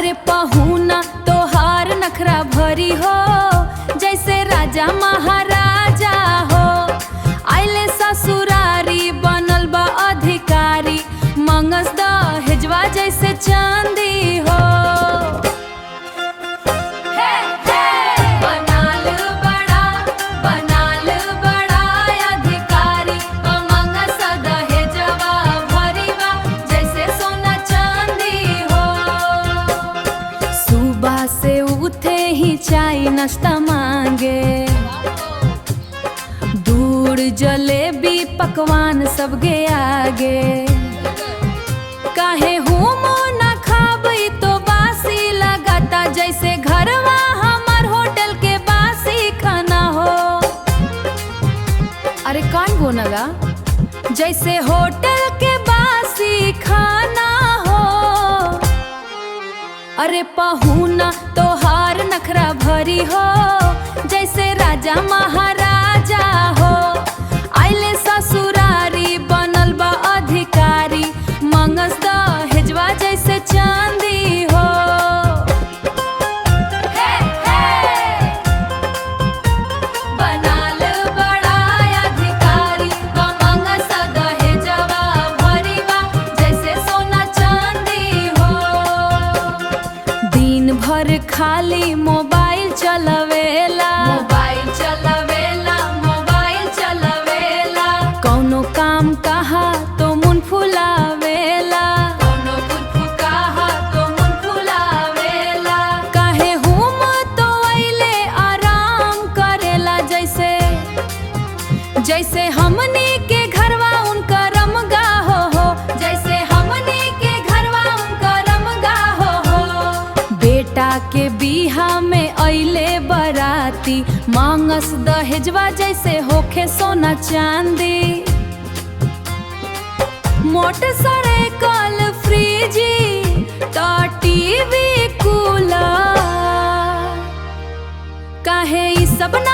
अरे पहुना तोहार नखरा भरी हो, जैसे राजा महाराजा हो। आइले ससुरारी बनल बा अधिकारी, मंगस दहेजवा जैसे चांदी हो। से उठे ही चाय नाश्ता मांगे, दूध जलेबी पकवान सबके आगे। काहे हूँ ना खाबई तो बासी लगाता, जैसे घरवा हमार होटल के बासी खाना हो। अरे कौन बोनगा, जैसे होटल के बासी खाना हो। अरे पहुना तोहार नखरा भरी हो, जैसे राजा महाराजा हो। आइले ससुरारी बनल बा अधिकारी, मंगस दहेजवा जैसे चांदी हो। बनाल बड़ा अधिकारी, मंगस दहेजवा भरी बा जैसे सोना चांदी हो। दिन भर खाली मोबाइल चलवेला, मोबाइल चलवेला, मोबाइल चलवेला। कौनो काम कहा तो मुन फुलावेला, कौनो कुछ कहा तो मुन फुलावेला। काहे हूँ तो अइले आराम करेला, जैसे जैसे हमनी के घरवा उनका रमगा हो। जैसे हमनी के घरवा उनका रमगा हो। बेटा के बिहा में अइले बराती, मांगस दहेजवा जैसे होखे सोना चांदी। मोटरसाइकिल फ्रिजी तो टीवी कूलर, काहे ई सब ना